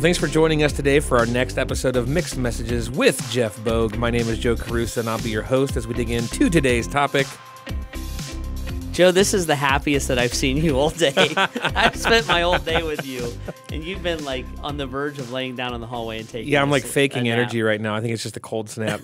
thanks for joining us today for our next episode of Mixed Messages with Jeff Bogue. My name is Joe Caruso, and I'll be your host as we dig into today's topic. Joe, this is the happiest that I've seen you all day. I've spent my whole day with you, and you've been like on the verge of laying down in the hallway and taking. Yeah, I'm like faking energy right now. I think it's just a cold snap.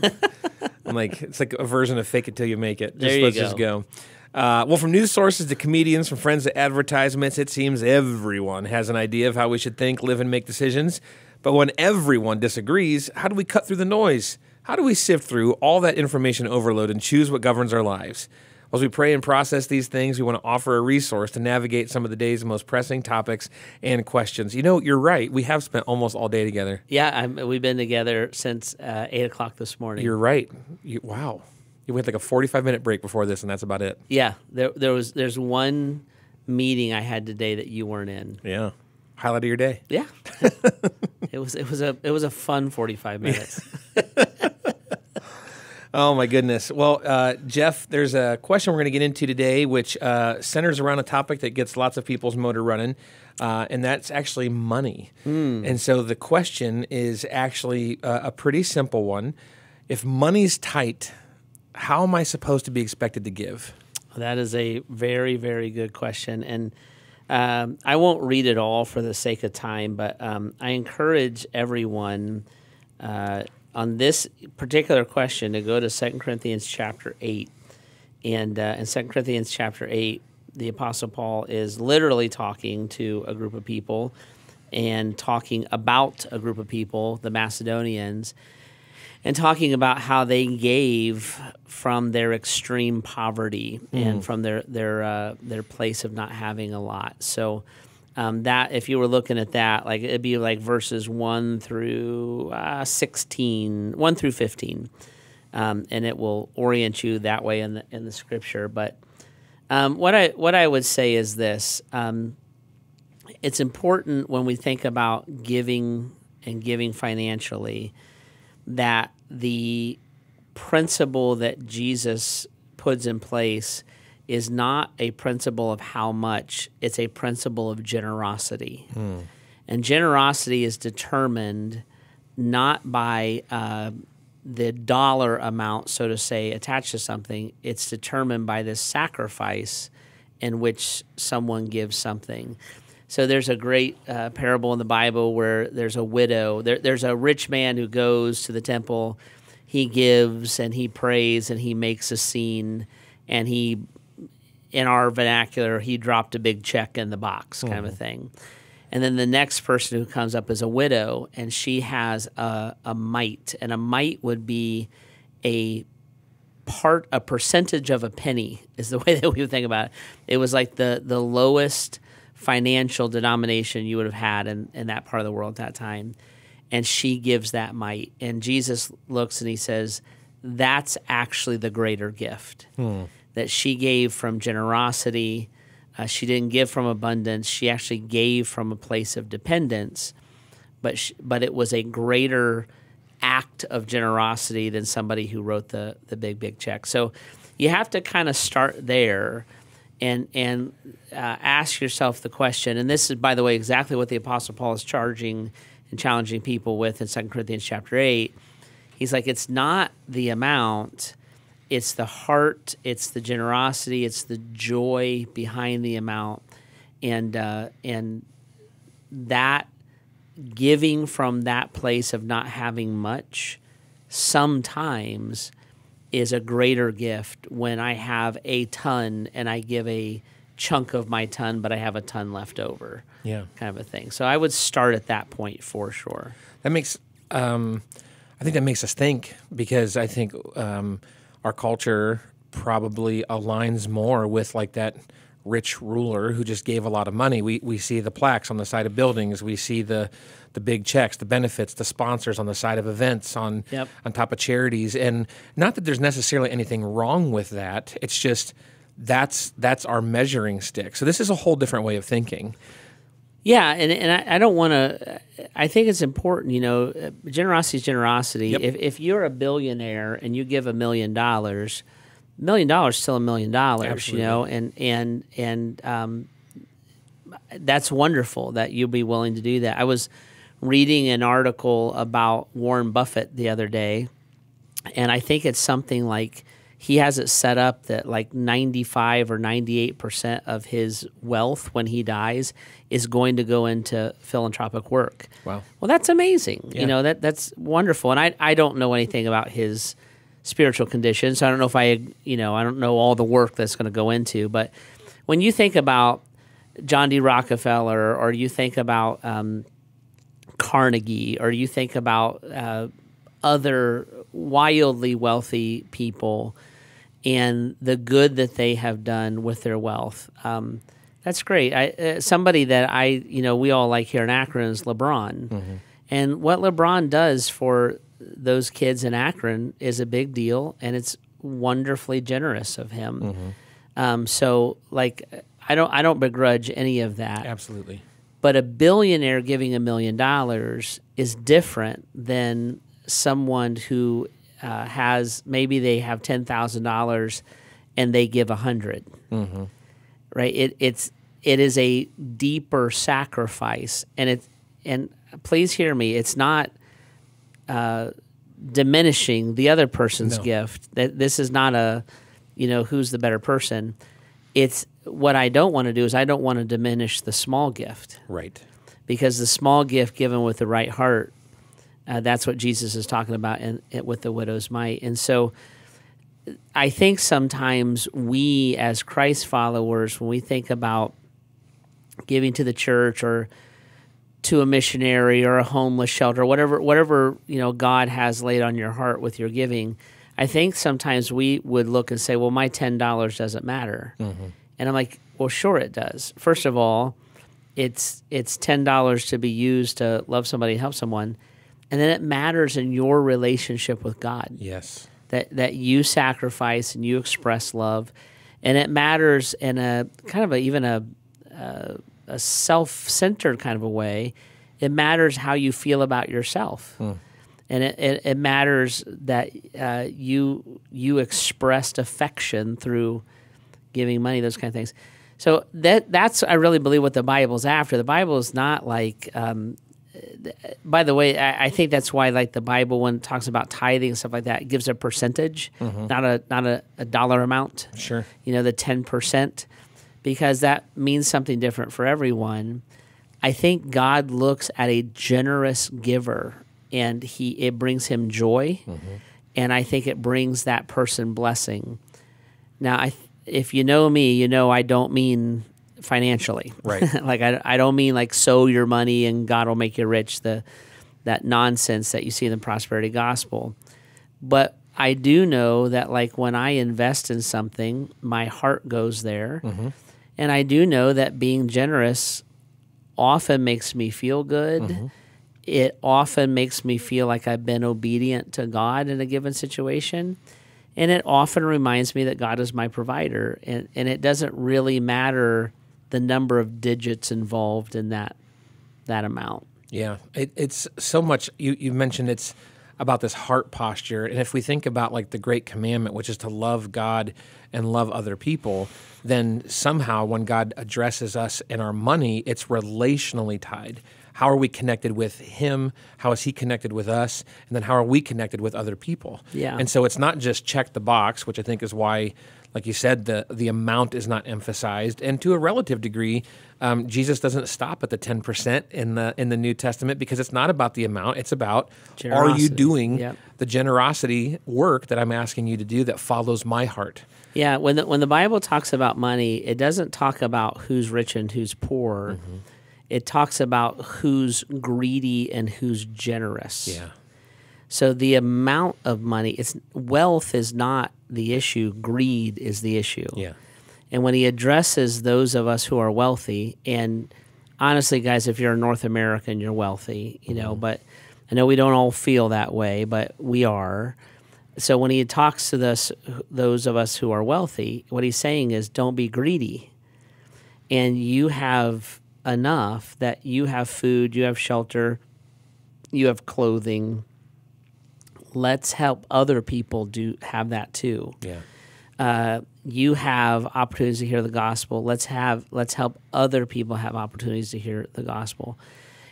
I'm like, it's like a version of fake it till you make it. Let's just go. Well, from news sources to comedians, from friends to advertisements, it seems everyone has an idea of how we should think, live, and make decisions. But when everyone disagrees, how do we cut through the noise? How do we sift through all that information overload and choose what governs our lives? As we pray and process these things, we want to offer a resource to navigate some of the day's most pressing topics and questions. You know, you're right. We have spent almost all day together. Yeah, we've been together since 8 o'clock this morning. You're right. Wow. We had like a 45-minute break before this, and that's about it. Yeah, there's one meeting I had today that you weren't in. Yeah, highlight of your day. Yeah, it was a fun 45 minutes. Oh my goodness. Well, Jeff, there's a question we're going to get into today, which centers around a topic that gets lots of people's motor running, and that's actually money. And so the question is actually a pretty simple one. If money's tight, how am I supposed to be expected to give? That is a very, very good question. And I won't read it all for the sake of time, but I encourage everyone on this particular question to go to 2 Corinthians chapter 8. And in 2 Corinthians chapter 8, the Apostle Paul is literally talking to a group of people and talking about a group of people, the Macedonians, and talking about how they gave from their extreme poverty and from their place of not having a lot. So that, if you were looking at that, like it'd be like verses 1 through 16, 1 through 15, and it will orient you that way in the Scripture. But what I would say is this: it's important when we think about giving and giving financially, that the principle that Jesus puts in place is not a principle of how much, it's a principle of generosity. And generosity is determined not by the dollar amount, so to say, attached to something. It's determined by the sacrifice in which someone gives something. So there's a great parable in the Bible where there's a widow. There's a rich man who goes to the temple. He gives and he prays and he makes a scene. And he, in our vernacular, he dropped a big check in the box kind of a thing. And then the next person who comes up is a widow, and she has a mite. And a mite would be a percentage of a penny is the way that we would think about it. It was like the lowest financial denomination you would have had in that part of the world at that time. And she gives that mite. And Jesus looks and he says, that's actually the greater gift. That she gave from generosity. She didn't give from abundance. She actually gave from a place of dependence. But it was a greater act of generosity than somebody who wrote the big check. So you have to kind of start there and ask yourself the question, and this is, by the way, exactly what the Apostle Paul is charging and challenging people with in 2 Corinthians chapter 8. He's like, it's not the amount, it's the heart, it's the generosity, it's the joy behind the amount, and that giving from that place of not having much sometimes is a greater gift when I have a ton and I give a chunk of my ton, but I have a ton left over. Yeah, kind of a thing. So I would start at that point for sure. That makes, I think that makes us think, because I think our culture probably aligns more with like that rich ruler who just gave a lot of money. We see the plaques on the side of buildings. We see the big checks, the benefits, the sponsors on the side of events, on top of charities. And not that there's necessarily anything wrong with that. It's just that's our measuring stick. So this is a whole different way of thinking. Yeah, and I don't want to. I think it's important. You know, generosity is generosity. Yep. If you're a billionaire and you give $1 million, $1 million is still $1 million. Absolutely. You know, and that's wonderful that you'll be willing to do that. I was reading an article about Warren Buffett the other day, and I think it's something like he has it set up that like 95 or 98% of his wealth when he dies is going to go into philanthropic work. Wow. Well, that's amazing. Yeah. You know, that's wonderful. And I don't know anything about his spiritual condition, so I don't know if I don't know all the work that's going to go into. But when you think about John D. Rockefeller, or you think about Carnegie, or you think about other wildly wealthy people and the good that they have done with their wealth, that's great. Somebody that we all like here in Akron is LeBron. Mm-hmm. And what LeBron does for those kids in Akron is a big deal, and it's wonderfully generous of him. Mm-hmm. So, like, I don't begrudge any of that. Absolutely. But a billionaire giving $1 million is different than someone who maybe they have $10,000 and they give $100. Mm-hmm. Right? It is a deeper sacrifice, and please hear me. It's not diminishing the other person's gift. This is not a who's the better person. It's what I don't want to do is I don't want to diminish the small gift. Right. Because the small gift given with the right heart, that's what Jesus is talking about with the widow's mite. And so I think sometimes we as Christ followers, when we think about giving to the church or to a missionary or a homeless shelter, whatever God has laid on your heart with your giving, I think sometimes we would look and say, well, my $10 doesn't matter. Mm-hmm. And I'm like, well, sure it does. First of all, it's $10 to be used to love somebody and help someone. And then it matters in your relationship with God. Yes. That you sacrifice and you express love. And it matters in a kind of even a self-centered kind of a way. It matters how you feel about yourself. And it matters that you expressed affection through giving money, those kind of things. So that's I really believe what the Bible's after. The Bible is not like. By the way, I think that's why like the Bible, when it talks about tithing and stuff like that, it gives a percentage, not a dollar amount. Sure. The 10%, because that means something different for everyone. I think God looks at a generous giver, and it brings him joy, and I think it brings that person blessing. Now, if you know me, you know I don't mean financially. Right. Like I don't mean like sow your money and God will make you rich, that nonsense that you see in the prosperity gospel. But I do know that like when I invest in something, my heart goes there. Mm-hmm. And I do know that being generous often makes me feel good. Mm-hmm. It often makes me feel like I've been obedient to God in a given situation. And it often reminds me that God is my provider. And it doesn't really matter the number of digits involved in that amount. Yeah, it's so much. You mentioned it's about this heart posture, and if we think about like the great commandment, which is to love God and love other people, then somehow when God addresses us in our money, it's relationally tied. How are we connected with Him? How is He connected with us? And then how are we connected with other people? Yeah. And so it's not just check the box, which I think is why, like you said, the amount is not emphasized. And to a relative degree, Jesus doesn't stop at the 10% in the New Testament, because it's not about the amount. It's about, are you doing the generosity work that I'm asking you to do that follows my heart? Yeah, when the Bible talks about money, it doesn't talk about who's rich and who's poor. Mm-hmm. It talks about who's greedy and who's generous. Yeah. So the amount of money, wealth is not the issue. Greed is the issue. Yeah. And when he addresses those of us who are wealthy, and honestly, guys, if you're a North American, you're wealthy, but I know we don't all feel that way, but we are. So when he talks to those of us who are wealthy, what he's saying is don't be greedy. And you have enough that you have food, you have shelter, you have clothing. Let's help other people have that too. Yeah. You have opportunities to hear the gospel. Let's help other people have opportunities to hear the gospel.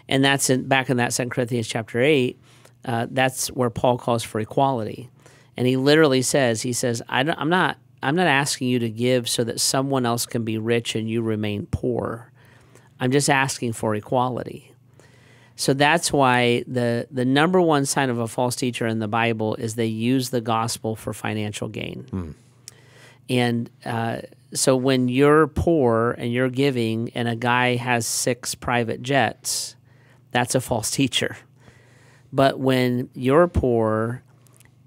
And that's back in that 2 Corinthians chapter 8, that's where Paul calls for equality. And he literally says, I'm not asking you to give so that someone else can be rich and you remain poor. I'm just asking for equality. So that's why the number one sign of a false teacher in the Bible is they use the gospel for financial gain. And so when you're poor and you're giving and a guy has 6 private jets, that's a false teacher. But when you're poor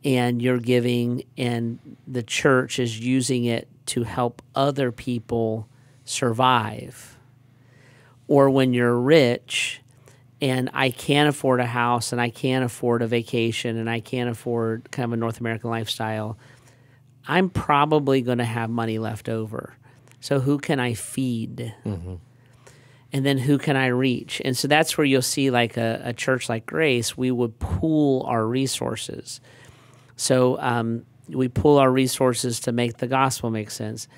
and you're giving and the church is using it to help other people survive, or when you're rich and I can't afford a house and I can't afford a vacation and I can't afford kind of a North American lifestyle, I'm probably going to have money left over. So who can I feed? And then who can I reach? And so that's where you'll see like a church like Grace, we would pool our resources. So we pool our resources to make the gospel make sense.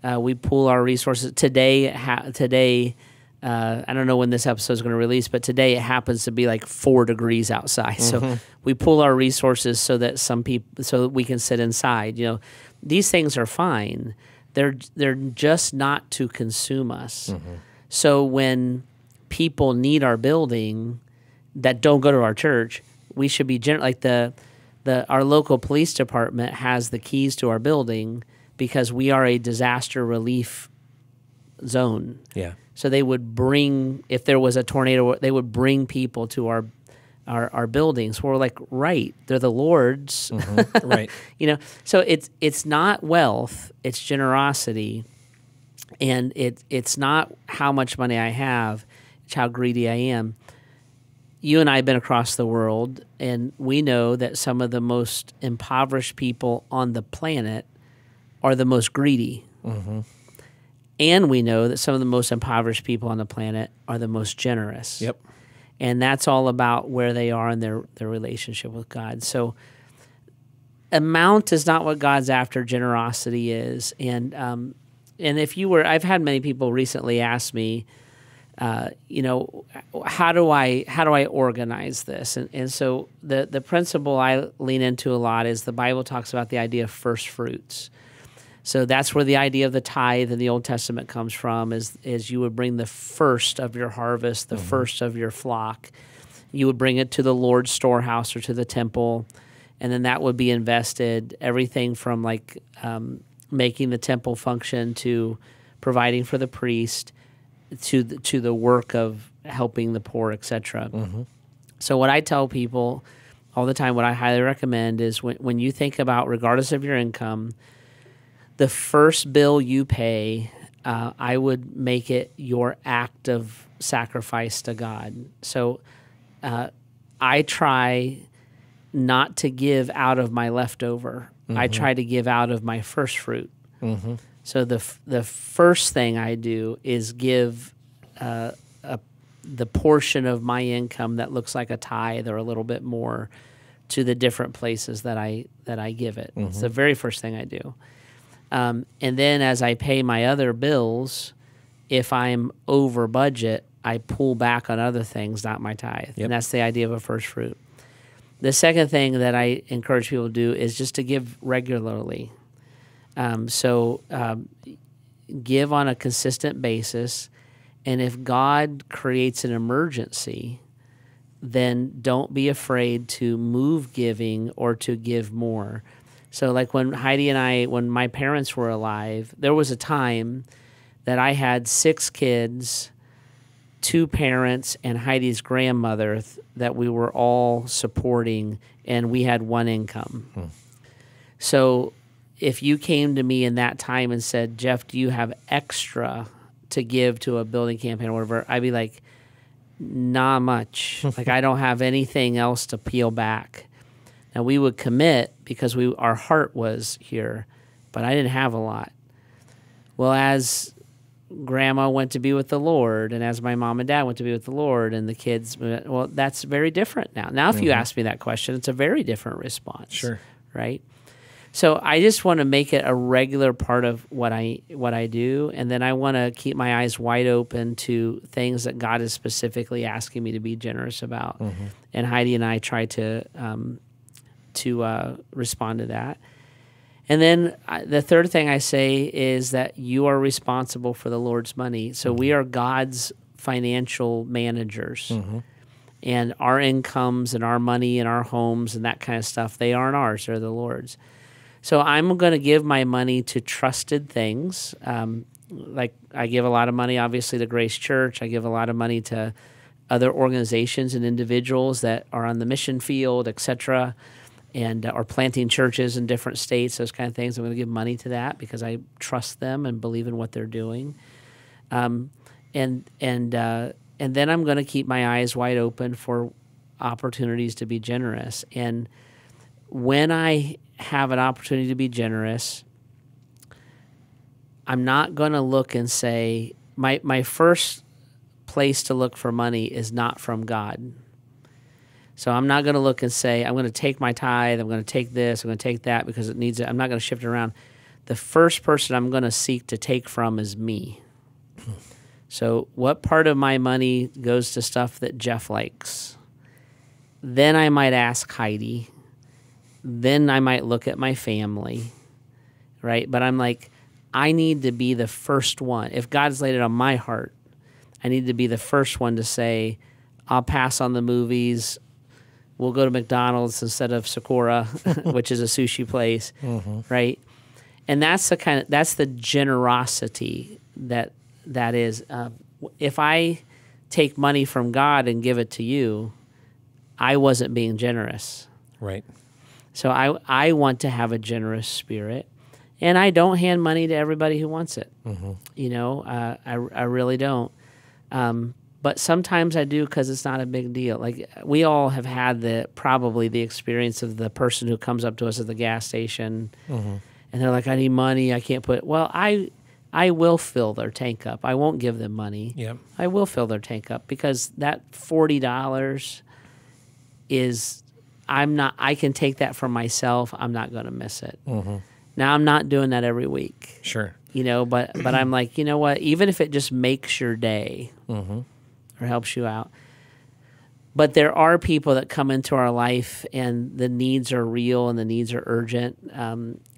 We pool our resources. Today, I don't know when this episode is going to release, but today it happens to be like 4 degrees outside. So we pool our resources so that so that we can sit inside. You know, these things are fine. They're just not to consume us. So when people need our building that don't go to our church, we should be like our local police department has the keys to our building because we are a disaster relief zone. Yeah. So they would bring, if there was a tornado, they would bring people to our buildings. We're like, right, they're the Lord's. Right. You know, so it's not wealth, it's generosity. And it's not how much money I have, it's how greedy I am. You and I have been across the world, and we know that some of the most impoverished people on the planet are the most greedy. And we know that some of the most impoverished people on the planet are the most generous. Yep. And that's all about where they are in their relationship with God. So amount is not what God's after, generosity is. And if you were, I've had many people recently ask me, you know, how do I organize this? And so the principle I lean into a lot is the Bible talks about the idea of first fruits. So that's where the idea of the tithe in the Old Testament comes from, is you would bring the first of your harvest, the first of your flock. You would bring it to the Lord's storehouse or to the temple, and then that would be invested, everything from like making the temple function to providing for the priest to the work of helping the poor, etc. So what I tell people all the time, what I highly recommend is when you think about, regardless of your income, the first bill you pay, I would make it your act of sacrifice to God. So I try not to give out of my leftover. I try to give out of my first fruit. So the first thing I do is give the portion of my income that looks like a tithe or a little bit more to the different places that I give it. It's the very first thing I do. And then as I pay my other bills, if I'm over budget, I pull back on other things, not my tithe. Yep. And that's the idea of a first fruit. The second thing that I encourage people to do is just to give regularly. Give on a consistent basis. And if God creates an emergency, then don't be afraid to move giving or to give more. So like when Heidi and when my parents were alive, there was a time that I had 6 kids, 2 parents, and Heidi's grandmother that we were all supporting, and we had 1 income. So if you came to me in that time and said, Jeff, do you have extra to give to a building campaign or whatever, I'd be like, not much. Like, I don't have anything else to peel back. Now, we would commit because our heart was here, but I didn't have a lot. Well, as Grandma went to be with the Lord, and as my mom and dad went to be with the Lord, and the kids, well, that's very different now. Now, if you ask me that question, it's a very different response. Sure. Right? So I just want to make it a regular part of what I do, and then I want to keep my eyes wide open to things that God is specifically asking me to be generous about. And Heidi and I try to respond to that. And then the third thing I say is that you are responsible for the Lord's money. So we are God's financial managers. And our incomes and our money and our homes and that kind of stuff, they aren't ours, they're the Lord's. So I'm going to give my money to trusted things. Like I give a lot of money, obviously, to Grace Church. I give a lot of money to other organizations and individuals that are on the mission field, et cetera, and are planting churches in different states, those kind of things. I'm going to give money to that because I trust them and believe in what they're doing. And then I'm going to keep my eyes wide open for opportunities to be generous. And when I have an opportunity to be generous, I'm not going to look and say, my first place to look for money is not from God. So I'm not going to look and say, I'm going to take my tithe, I'm going to take this, I'm going to take that because it needs it. I'm not going to shift it around. The first person I'm going to seek to take from is me. So what part of my money goes to stuff that Jeff likes? Then I might ask Heidi. Then I might look at my family, right? But I'm like, I need to be the first one. If God's laid it on my heart, I need to be the first one to say, I'll pass on the movies. We'll go to McDonald's instead of Sakura, which is a sushi place, right? And that's the generosity that is. If I take money from God and give it to you, I wasn't being generous. Right. So I want to have a generous spirit, and I don't hand money to everybody who wants it. You know, I really don't. But sometimes I do because it's not a big deal. Like we all have had probably the experience of the person who comes up to us at the gas station, and they're like, "I need money. I can't put." Well, I will fill their tank up. I won't give them money. Yeah. I will fill their tank up because that $40 is. I can take that from myself. I'm not going to miss it. Now, I'm not doing that every week. Sure. You know, but I'm like, you know what? Even if it just makes your day or helps you out. But there are people that come into our life and the needs are real and the needs are urgent.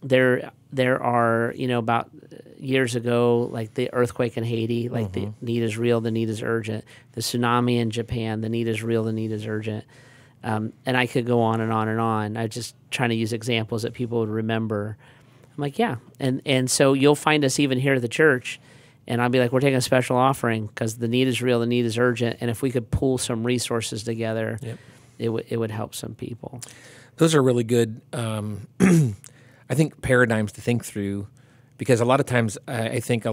There are, you know, about years ago, like the earthquake in Haiti, like the need is real, the need is urgent. The tsunami in Japan, the need is real, the need is urgent. And I could go on and on and on. I'm just trying to use examples that people would remember. I'm like, yeah. And so you'll find us even here at the church, and I'll be like, we're taking a special offering because the need is real, the need is urgent, and if we could pull some resources together, it would help some people. Those are really good, I think, paradigms to think through, because a lot of times I think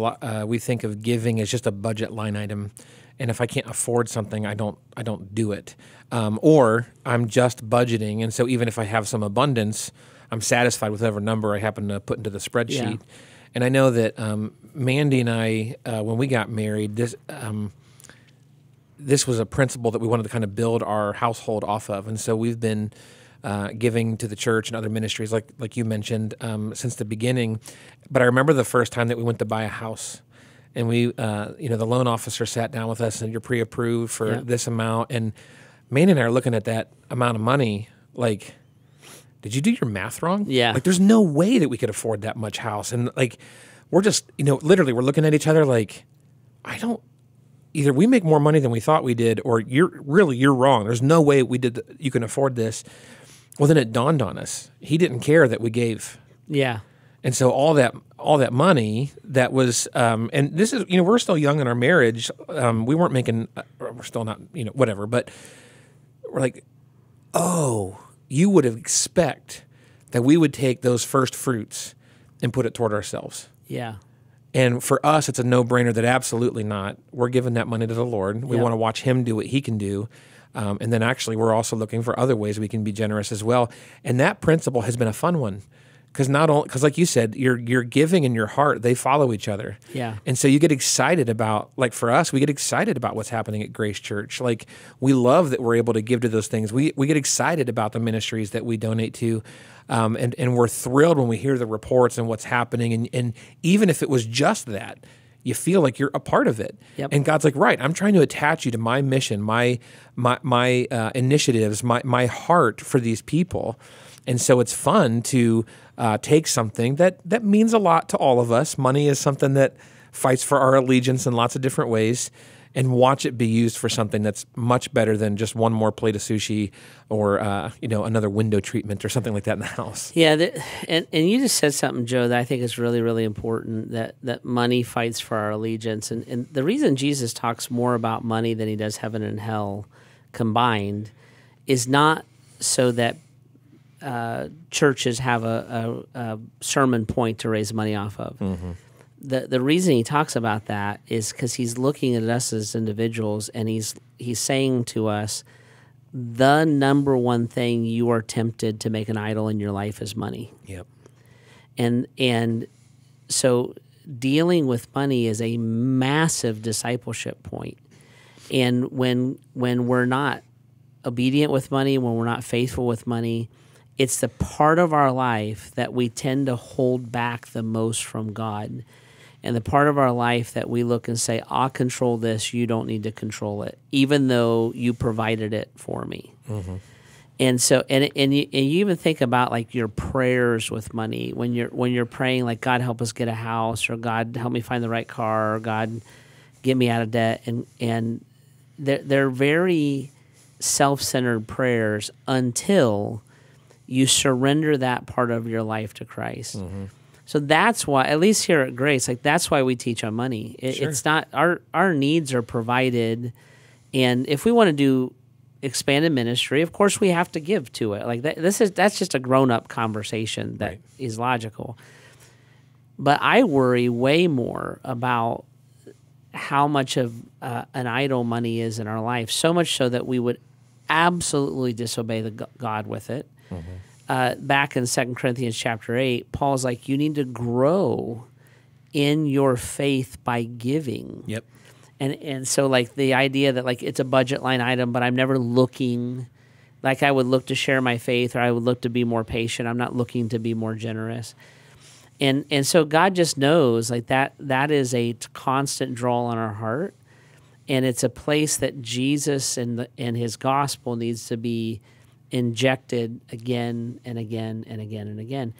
we think of giving as just a budget line item. And if I can't afford something, I don't do it. Or I'm just budgeting, and so even if I have some abundance, I'm satisfied with whatever number I happen to put into the spreadsheet. Yeah. And I know that Mandy and I, when we got married, this was a principle that we wanted to kind of build our household off of, and so we've been giving to the church and other ministries, like you mentioned, since the beginning. But I remember the first time that we went to buy a house. And we, the loan officer sat down with us and you're pre-approved for this amount. And Mandy and I are looking at that amount of money like, did you do your math wrong? Yeah. Like, there's no way that we could afford that much house. And like, we're just, literally we're looking at each other like, either we make more money than we thought we did, or you're wrong. There's no way you can afford this. Well, then it dawned on us. He didn't care that we gave. Yeah. And so all that money that was, and this is, we're still young in our marriage. We weren't making, we're still not, whatever. But we're like, oh, you would expect that we would take those first fruits and put it toward ourselves. Yeah. And for us, it's a no-brainer that absolutely not. We're giving that money to the Lord. We want to watch Him do what He can do. And then actually, we're also looking for other ways we can be generous as well. And that principle has been a fun one, Because not only, because like you said, your giving and your heart, they follow each other. Yeah. And so you get excited about, like for us, we get excited about what's happening at Grace Church. Like we love that we're able to give to those things. We get excited about the ministries that we donate to. And we're thrilled when we hear the reports and what's happening. And even if it was just that, you feel like you're a part of it. Yep. And God's like, right, I'm trying to attach you to my mission, my initiatives, my heart for these people. And so it's fun to take something that means a lot to all of us. Money is something that fights for our allegiance in lots of different ways, and watch it be used for something that's much better than just one more plate of sushi or another window treatment or something like that in the house. Yeah, and you just said something, Joe, that I think is really, really important, that money fights for our allegiance. And the reason Jesus talks more about money than he does heaven and hell combined is not so that churches have a sermon point to raise money off of. Mm-hmm. The reason he talks about that is because he's looking at us as individuals, and he's saying to us, the number one thing you are tempted to make an idol in your life is money. Yep. And so dealing with money is a massive discipleship point. And when we're not obedient with money, when we're not faithful with money, it's the part of our life that we tend to hold back the most from God. And the part of our life that we look and say, I'll control this, you don't need to control it, even though you provided it for me. Mm-hmm. And so, and you even think about like your prayers with money when you're praying, like God help us get a house, or God help me find the right car, or God get me out of debt, and they're very self-centered prayers until you surrender that part of your life to Christ. Mm-hmm. So that's why, at least here at Grace, like that's why we teach on money. Sure. It's not our needs are provided, and if we want to do expanded ministry, of course we have to give to it. Like that's just a grown-up conversation that is logical. But I worry way more about how much of an idol money is in our life, so much so that we would absolutely disobey the God with it. Mm-hmm. Back in 2 Corinthians chapter 8, Paul's like, you need to grow in your faith by giving. Yep. And so like the idea that like it's a budget line item, but I'm never looking, like I would look to share my faith, or I would look to be more patient. I'm not looking to be more generous. And so God just knows like that is a constant draw on our heart. And it's a place that Jesus and his gospel needs to be injected again and again and again and again.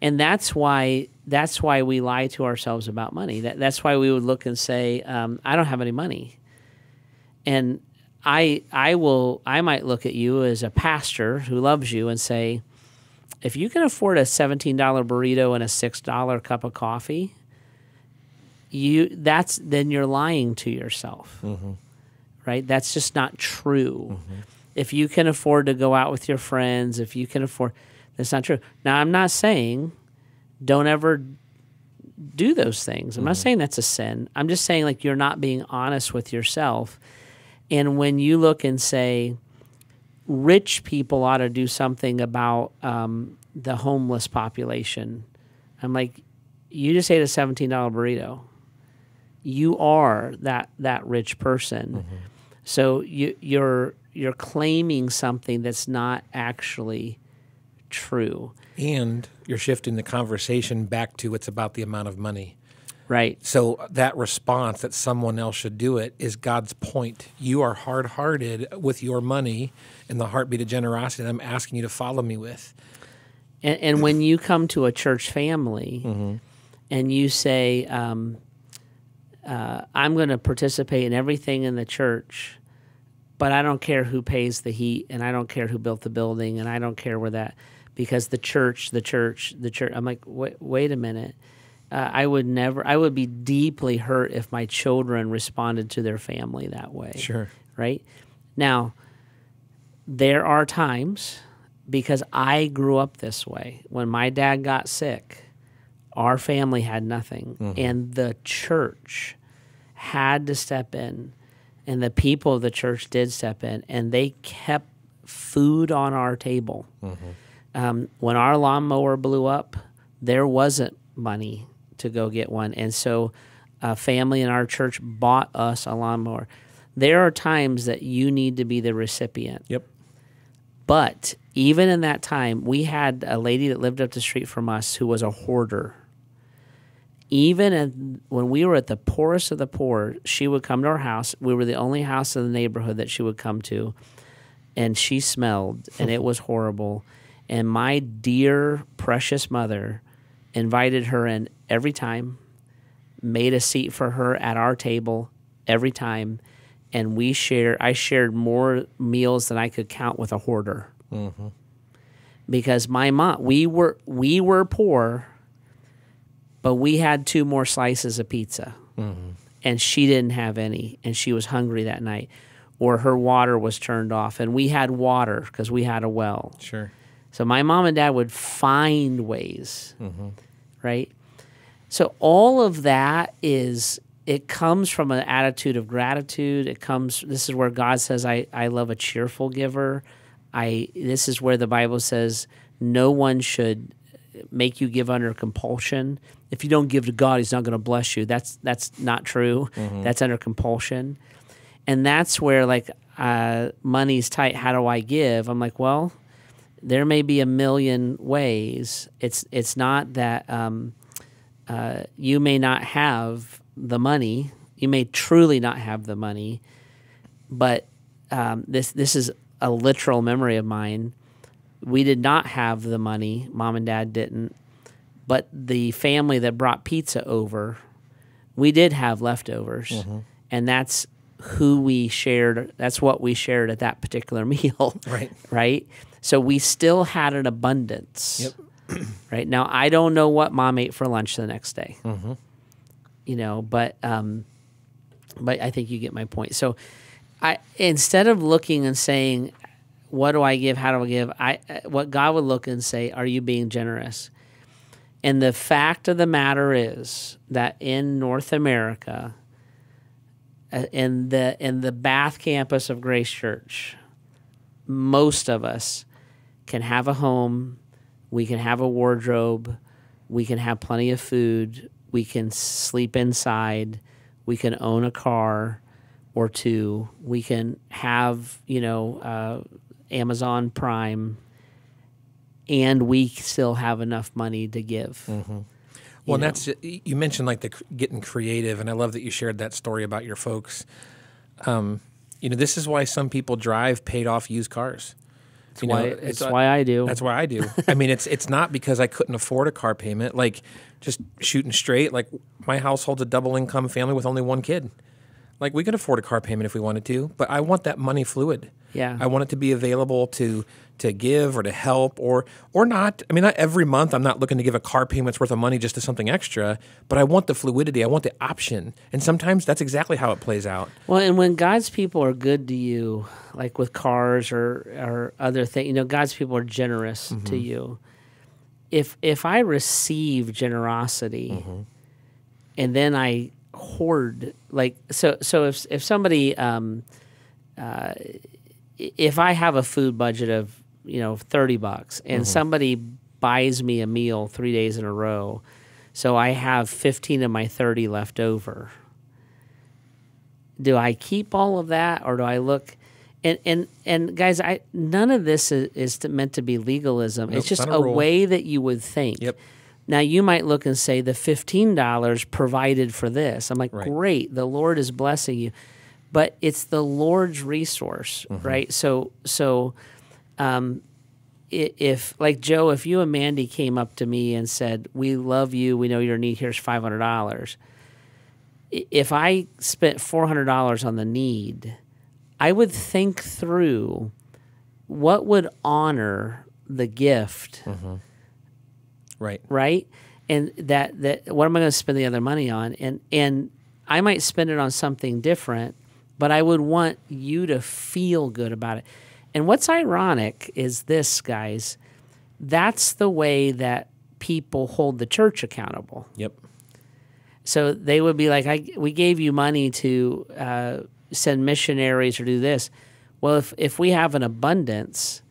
And that's why we lie to ourselves about money. That's why we would look and say, I don't have any money. And I might look at you as a pastor who loves you and say, if you can afford a $17 burrito and a $6 cup of coffee, then you're lying to yourself. Mm-hmm. Right? That's just not true. Mm-hmm. If you can afford to go out with your friends, if you can afford, that's not true. Now, I'm not saying don't ever do those things. I'm not saying that's a sin. I'm just saying like you're not being honest with yourself. And when you look and say, rich people ought to do something about the homeless population, I'm like, you just ate a $17 burrito. You are that rich person. Mm-hmm. So you're claiming something that's not actually true. And you're shifting the conversation back to it's about the amount of money. Right. So that response that someone else should do it is God's point. You are hard-hearted with your money and the heartbeat of generosity that I'm asking you to follow me with. And when you come to a church family mm-hmm. and you say, I'm going to participate in everything in the church, but I don't care who pays the heat, and I don't care who built the building, and I don't care where that, because the church. I'm like, wait a minute. I would be deeply hurt if my children responded to their family that way. Sure. Right? Now, there are times, because I grew up this way, when my dad got sick, our family had nothing, mm-hmm. and the church had to step in. And the people of the church did step in, and they kept food on our table. Mm-hmm. When our lawnmower blew up, there wasn't money to go get one. And so a family in our church bought us a lawnmower. There are times that you need to be the recipient. Yep. But even in that time, we had a lady that lived up the street from us who was a hoarder. Even when we were at the poorest of the poor, she would come to our house. We were the only house in the neighborhood that she would come to, and she smelled, and it was horrible. And my dear, precious mother invited her in every time, made a seat for her at our table every time, and I shared more meals than I could count with a hoarder. Mm-hmm. Because my mom, we were poor, but we had 2 more slices of pizza, and she didn't have any, and she was hungry that night, or her water was turned off, and we had water because we had a well. Sure. So my mom and dad would find ways, right? So all of that it comes from an attitude of gratitude. This is where God says, I love a cheerful giver. This is where the Bible says no one should make you give under compulsion. If you don't give to God, he's not going to bless you. That's not true. That's under compulsion. And that's where money's tight. How do I give? I'm like, well, there may be a million ways. It's not that you may not have the money. You may truly not have the money, but this is a literal memory of mine. We did not have the money. Mom and Dad didn't. But the family that brought pizza over, we did have leftovers. And that's who we shared. That's what we shared at that particular meal. Right. Right? So we still had an abundance. Yep. Right? Now, I don't know what Mom ate for lunch the next day. But I think you get my point. So instead of looking and saying, what do I give? How do I give? What God would look and say, are you being generous? And the fact of the matter is that in North America, in the Bath campus of Grace Church, most of us can have a home, we can have a wardrobe, we can have plenty of food, we can sleep inside, we can own a car or 2, we can have, Amazon Prime, and we still have enough money to give. Well, and that's you mentioned getting creative, and I love that you shared that story about your folks. This is why some people drive paid-off used cars. It's why I do. That's why I do. I mean, it's not because I couldn't afford a car payment. Like, just shooting straight. Like, my household's a double-income family with only 1 kid. Like, we could afford a car payment if we wanted to, but I want that money fluid. Yeah. I want it to be available to give or to help or not. I mean, not every month I'm not looking to give a car payment's worth of money just to something extra, but I want the fluidity. I want the option. And sometimes that's exactly how it plays out. Well, and when God's people are good to you, like with cars or other things, God's people are generous to you. If I receive generosity and then I hoard, so if somebody if I have a food budget of $30 and somebody buys me a meal 3 days in a row, so I have 15 of my 30 left over, do I keep all of that, or do I look? And guys, none of this is meant to be legalism. Nope, it's just not a rule. way that you would think. Yep. Now, you might look and say, the $15 provided for this. I'm like, Right. Great, the Lord is blessing you. But it's the Lord's resource, right? So if, like Joe, if you and Mandy came up to me and said, we love you, we know your need, here's $500. If I spent $400 on the need, I would think through what would honor the gift, Right. And that what am I going to spend the other money on? And I might spend it on something different, but I would want you to feel good about it. And what's ironic is this, guys, that's the way that people hold the church accountable. Yep. So they would be like, we gave you money to send missionaries or do this. Well, if we have an abundance,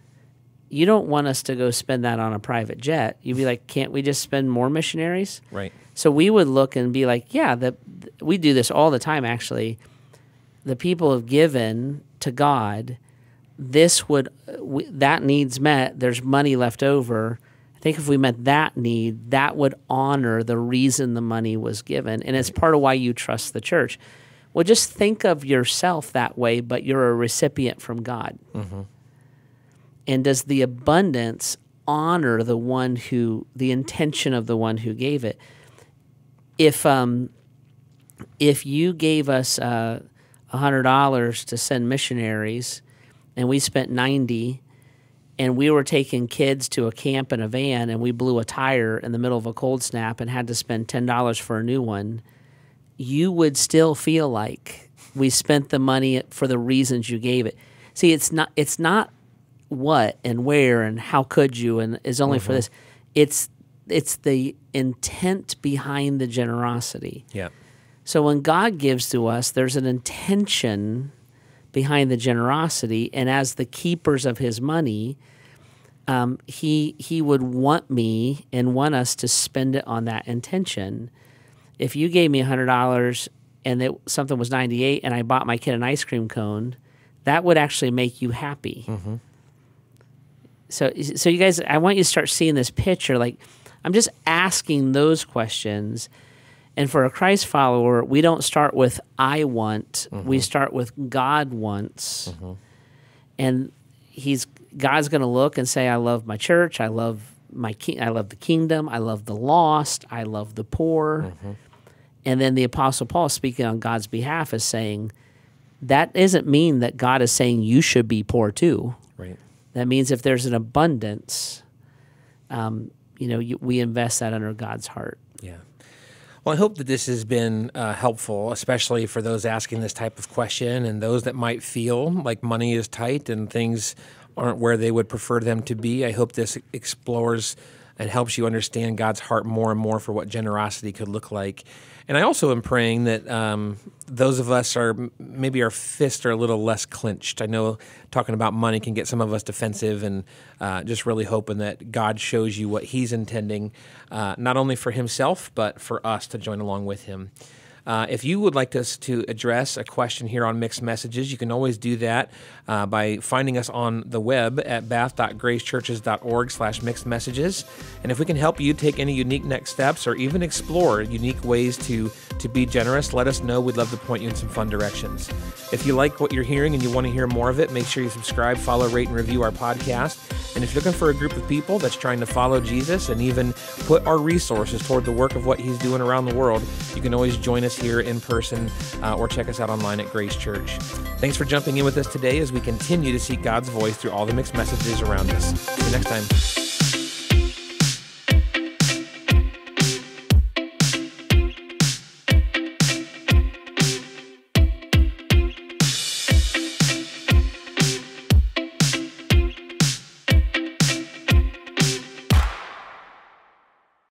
you don't want us to go spend that on a private jet. You'd be like, can't we just spend more missionaries? Right. So we would look and be like, yeah, we do this all the time, actually. The people have given to God. That need's met. There's money left over. I think if we met that need, that would honor the reason the money was given. And it's part of why you trust the church. Well, just think of yourself that way, but you're a recipient from God. Mm-hmm. And does the abundance honor the intention of the one who gave it? If you gave us $100 to send missionaries, and we spent $90, and we were taking kids to a camp in a van, and we blew a tire in the middle of a cold snap and had to spend $10 for a new one, you would still feel like we spent the money for the reasons you gave it. See, it's not what and where and how could you and is only for this. It's the intent behind the generosity. Yeah. So when God gives to us, there's an intention behind the generosity, and as the keepers of His money, He would want me and want us to spend it on that intention. If you gave me $100 and something was $98, and I bought my kid an ice cream cone, that would actually make you happy. Mm-hmm. So you guys, I want you to start seeing this picture. Like, I'm just asking those questions. And for a Christ follower, we don't start with I want. Mm-hmm. We start with God wants. Mm-hmm. And God's going to look and say, I love my church. I love I love the kingdom. I love the lost. I love the poor. Mm-hmm. And then the Apostle Paul, speaking on God's behalf, is saying, that doesn't mean that God is saying you should be poor too. Right. That means if there's an abundance, we invest that under God's heart. Yeah. Well, I hope that this has been helpful, especially for those asking this type of question and those that might feel like money is tight and things aren't where they would prefer them to be. I hope this explores and helps you understand God's heart more and more for what generosity could look like. And I also am praying that those of us maybe our fists are a little less clenched. I know talking about money can get some of us defensive, and just really hoping that God shows you what He's intending, not only for Himself, but for us to join along with Him. If you would like us to address a question here on Mixed Messages, you can always do that by finding us on the web at bath.gracechurches.org/mixedmessages. And if we can help you take any unique next steps or even explore unique ways to be generous, let us know. We'd love to point you in some fun directions. If you like what you're hearing and you want to hear more of it, make sure you subscribe, follow, rate, and review our podcast. And if you're looking for a group of people that's trying to follow Jesus and even put our resources toward the work of what He's doing around the world, you can always join us here in person or check us out online at Grace Church. Thanks for jumping in with us today as we continue to seek God's voice through all the mixed messages around us. See you next time.